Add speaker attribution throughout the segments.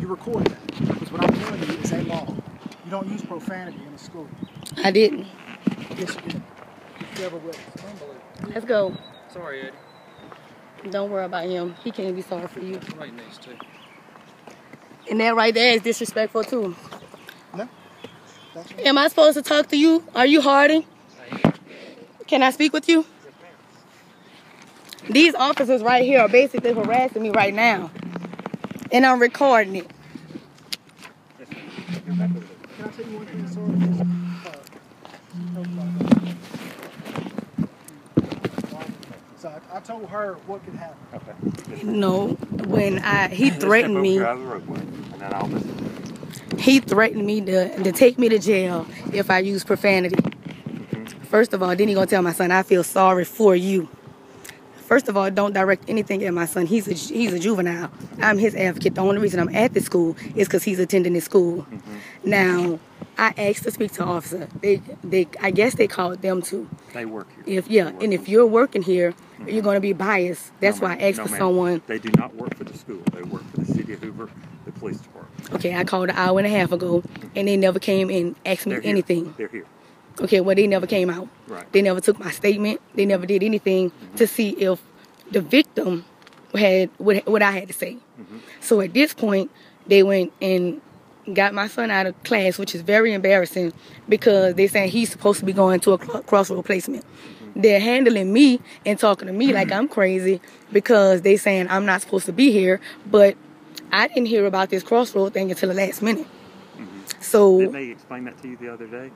Speaker 1: you record that. Because what I'm telling you is a law. You don't use profanity in a school.
Speaker 2: I didn't.
Speaker 1: Yes, you did. You ever will. It's unbelievable.
Speaker 2: Let's go.
Speaker 3: Sorry, Eddie.
Speaker 2: Don't worry about him. He can't be sorry for you.
Speaker 3: Right next to.
Speaker 2: And that right there is disrespectful too.
Speaker 1: No.
Speaker 2: Am I supposed to talk to you? Are you Harding? Can I speak with you? These officers right here are basically harassing me right now. And I'm recording it.
Speaker 1: Can I tell you one thing, So I told her what could happen.
Speaker 4: Okay.
Speaker 2: No, when he threatened me. He threatened me to take me to jail if I use profanity. First of all, then he gonna tell my son, I feel sorry for you. First of all, don't direct anything at my son. He's a juvenile. I'm his advocate. The only reason I'm at this school is because he's attending this school. Now, I asked to speak to an officer. I guess they called them too.
Speaker 4: They work here.
Speaker 2: If you're working here, you're going to be biased. That's why I asked for someone.
Speaker 4: They do not work for the school. They work for the city of Hoover, the police department.
Speaker 2: Okay, I called an hour and a half ago, and they never came and asked me anything.
Speaker 4: They're here.
Speaker 2: Okay, well, they never came out.
Speaker 4: Right.
Speaker 2: They never took my statement. They never did anything to see if the victim had what I had to say. So at this point, they went and got my son out of class, which is very embarrassing because they're saying he's supposed to be going to a crossroad placement. They're handling me and talking to me like I'm crazy because they saying I'm not supposed to be here, but I didn't hear about this crossroad thing until the last minute. So
Speaker 4: didn't they explain that to you the other day?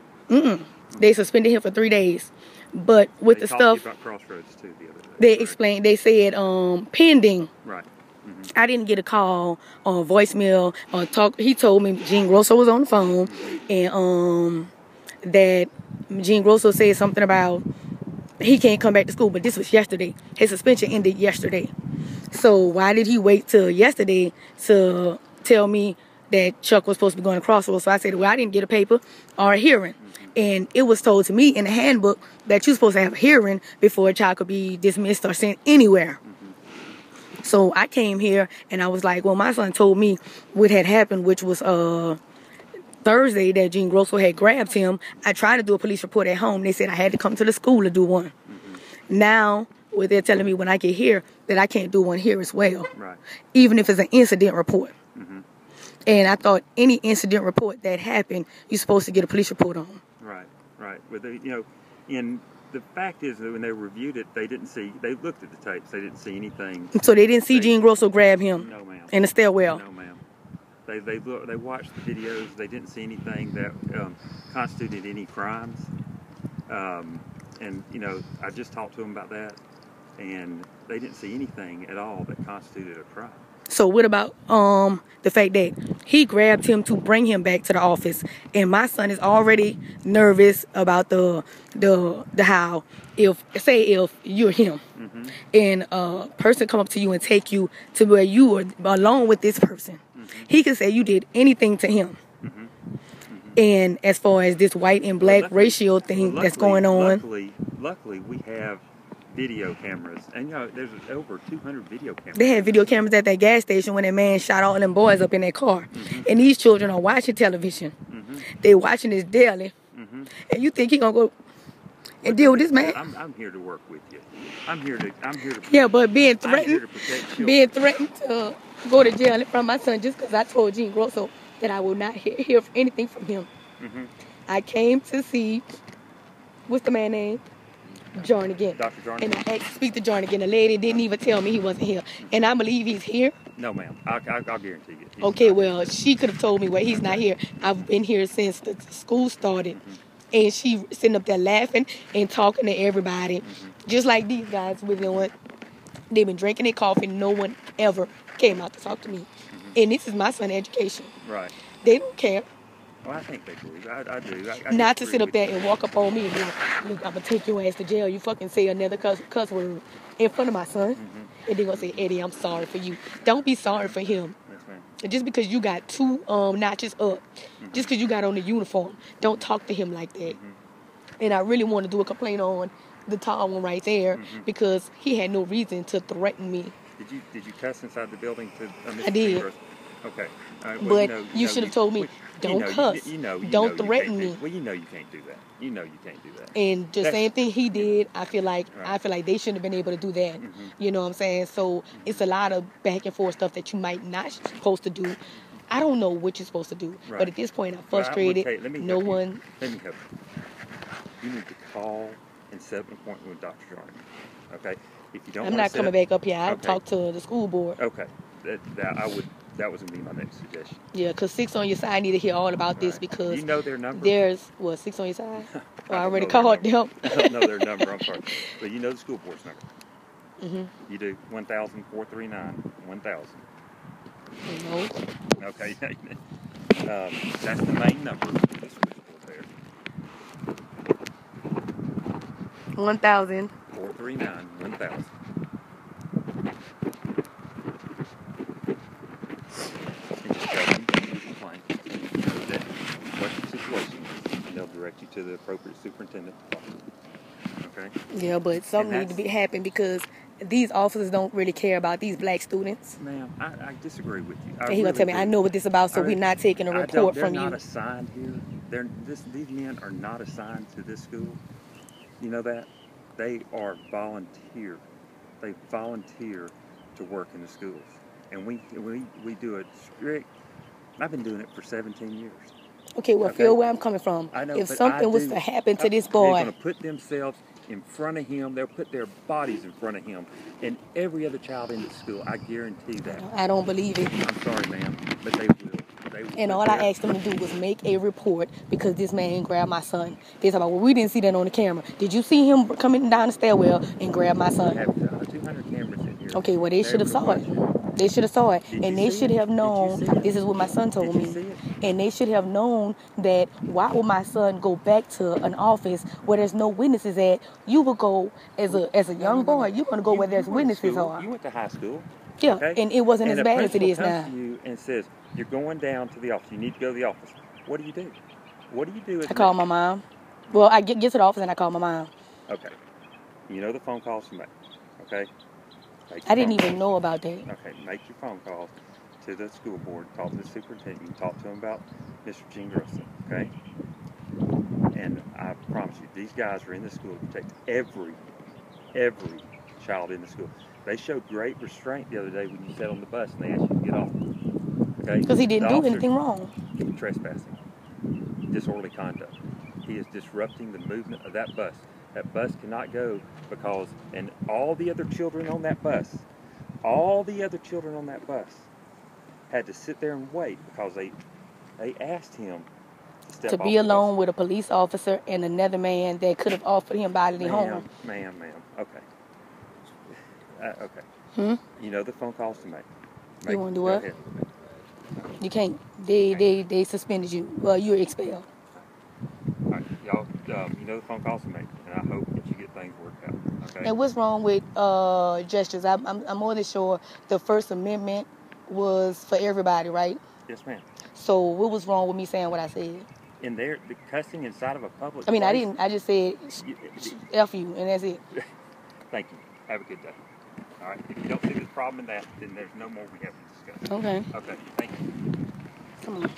Speaker 2: They suspended him for 3 days, but with the stuff
Speaker 4: about crossroads too the other day.
Speaker 2: They explained. They said pending.
Speaker 4: Right.
Speaker 2: I didn't get a call or voicemail or talk. He told me Gene Grosso was on the phone and that Gene Grosso said something about he can't come back to school, but this was yesterday. His suspension ended yesterday. So why did he wait till yesterday to tell me that Chuck was supposed to be going to Crossroads? So I said, well, I didn't get a paper or a hearing. And it was told to me in the handbook that you're supposed to have a hearing before a child could be dismissed or sent anywhere. So I came here and I was like, well, my son told me what had happened, which was Thursday that Gene Grosso had grabbed him. I tried to do a police report at home. They said I had to come to the school to do one. Now, what they're telling me when I get here that I can't do one here as well, even if it's an incident report. And I thought any incident report that happened, you're supposed to get a police report on.
Speaker 4: Right. But and the fact is that when they reviewed it, they looked at the tapes, they didn't see anything.
Speaker 2: So they didn't see Gene Grosso grab him?
Speaker 4: No, ma'am.
Speaker 2: In the stairwell?
Speaker 4: No, ma'am. They watched the videos. They didn't see anything that constituted any crimes. And I just talked to them about that, and they didn't see anything at all that constituted a crime.
Speaker 2: So what about the fact that he grabbed him to bring him back to the office, and my son is already nervous about the how if you're him and a person come up to you and take you to where you are alone with this person, he could say you did anything to him. And as far as this white and black ratio thing that's going on,
Speaker 4: luckily we have video cameras, and there's over 200 video cameras.
Speaker 2: They had video cameras at that gas station when that man shot all them boys up in that car. And these children are watching television. They're watching this daily. And you think he gonna go and deal with this man?
Speaker 4: I'm here to work with you. I'm here to
Speaker 2: yeah, but being threatened to go to jail in front of my son just because I told Gene Grosso that I will not hear anything from him. I came to see, what's the man's name? Jernigan.
Speaker 4: Dr. Jernigan.
Speaker 2: And I asked to speak to Jernigan. The lady didn't even tell me he wasn't here. And I believe he's here.
Speaker 4: No, ma'am. I'll guarantee you.
Speaker 2: Okay, well, she could have told me, well, he's not here. I've been here since the school started. And she sitting up there laughing and talking to everybody. Just like these guys were doing. They've been drinking their coffee. No one ever came out to talk to me. And this is my son's education.
Speaker 4: Right.
Speaker 2: They don't care.
Speaker 4: Well, I think they do. I do.
Speaker 2: Not to sit up there and walk up on me and be like, look, I'm going to take your ass to jail. You fucking say another cuss word in front of my son. And they're going to say, Eddie, I'm sorry for you. Don't be sorry for him.
Speaker 4: Yes, ma'am.
Speaker 2: Just because you got 2 notches up, just because you got on the uniform, don't talk to him like that. And I really want to do a complaint on the tall one right there because he had no reason to threaten me.
Speaker 4: Did you cuss inside the building to
Speaker 2: I did.
Speaker 4: Okay. All right,
Speaker 2: But you should have told me, don't cuss. Don't threaten me.
Speaker 4: Well, you know you can't do that. You know you can't do that.
Speaker 2: And the same thing he did, I feel like they shouldn't have been able to do that.
Speaker 4: Mm-hmm.
Speaker 2: You know what I'm saying? So it's a lot of back and forth stuff that you might not supposed to do. I don't know what you're supposed to do.
Speaker 4: Right.
Speaker 2: But at this point, I'm frustrated.
Speaker 4: Let me
Speaker 2: no
Speaker 4: help
Speaker 2: one.
Speaker 4: You. Let me help you. You need to call and set up an appointment with Dr. Jarman. Okay? If you don't
Speaker 2: I'm not coming back up here. I'll talk to the school board.
Speaker 4: Okay. That was going to be my next suggestion.
Speaker 2: Yeah, because 6 on your side, I need to hear all about this because
Speaker 4: you know their number?
Speaker 2: There's, 6 on your side? I already
Speaker 4: called
Speaker 2: them.
Speaker 4: I don't know their number, I'm sorry. But you know the school board's number.
Speaker 2: Mm-hmm.
Speaker 4: You do 1,439 1,000.
Speaker 2: No.
Speaker 4: Okay. That's the main number of the switchboard there.
Speaker 2: 1,000.
Speaker 4: 439 1,000. And just tell them you complain. You know that what the situation is, and they'll direct you to the appropriate superintendent. Okay.
Speaker 2: Yeah, but something needs to happen because these officers don't really care about these black students.
Speaker 4: Ma'am, I disagree with you.
Speaker 2: And he gonna tell me, I know what this is about, so we're not taking a report from you.
Speaker 4: They're not assigned here. These men are not assigned to this school. You know that? They are volunteer. They volunteer to work in the schools. And we do it strict. I've been doing it for 17 years.
Speaker 2: Okay, well, feel where I'm coming from.
Speaker 4: I know,
Speaker 2: if something was to happen to this boy,
Speaker 4: they're going to put themselves in front of him. They'll put their bodies in front of him. And every other child in the school, I guarantee that.
Speaker 2: I don't believe it.
Speaker 4: I'm sorry, ma'am, but they will.
Speaker 2: And all I asked them to do was make a report because this man grabbed my son. They talk about, well, we didn't see that on the camera. Did you see him coming down the stairwell and grab my son?
Speaker 4: We have 200 cameras in here.
Speaker 2: Okay, well, they should have saw it. They should have saw it. And they should have known, this is what my son told me. And they should have known that why would my son go back to an office where there's no witnesses at? You would go, as a young boy, you're going to go where there's witnesses are.
Speaker 4: You went to high school.
Speaker 2: Yeah,
Speaker 4: okay?
Speaker 2: And it wasn't as bad as it is now.
Speaker 4: And the principal comes to you and says, you're going down to the office. You need to go to the office. What do you do? What do you do?
Speaker 2: I call my mom. Well, I get to the office and I call my mom.
Speaker 4: Okay. You know the phone calls to make. Okay?
Speaker 2: I didn't even know about that.
Speaker 4: Okay. Make your phone calls to the school board. Talk to the superintendent. You talk to him about Mr. Gene Grosso. Okay? And I promise you, these guys are in the school to protect every child in the school. They showed great restraint the other day when you sat on the bus and they asked you to get off. Okay?
Speaker 2: Because he didn't do anything wrong.
Speaker 4: Trespassing. Disorderly conduct. He is disrupting the movement of that bus. That bus cannot go because, and all the other children on that bus had to sit there and wait because they asked him to step off
Speaker 2: to be alone with a police officer and another man that could have offered him bodily harm.
Speaker 4: Ma'am. Okay. Okay. You know the phone calls to make.
Speaker 2: You want to do what? You can't. They suspended you. Well, you're expelled.
Speaker 4: All right, y'all. You know the phone calls to make, and I hope that you get things worked out. Okay.
Speaker 2: And what's wrong with gestures? I'm more than sure the First Amendment was for everybody, right?
Speaker 4: Yes, ma'am.
Speaker 2: So what was wrong with me saying what I said?
Speaker 4: In there, the cussing inside of a public.
Speaker 2: I mean,
Speaker 4: place,
Speaker 2: I didn't. I just said F you, and that's it.
Speaker 4: Thank you. Have a good day. All right. If you don't see the problem in that, then there's no more we have to discuss.
Speaker 2: Okay.
Speaker 4: Okay. Thank you.
Speaker 2: Come on.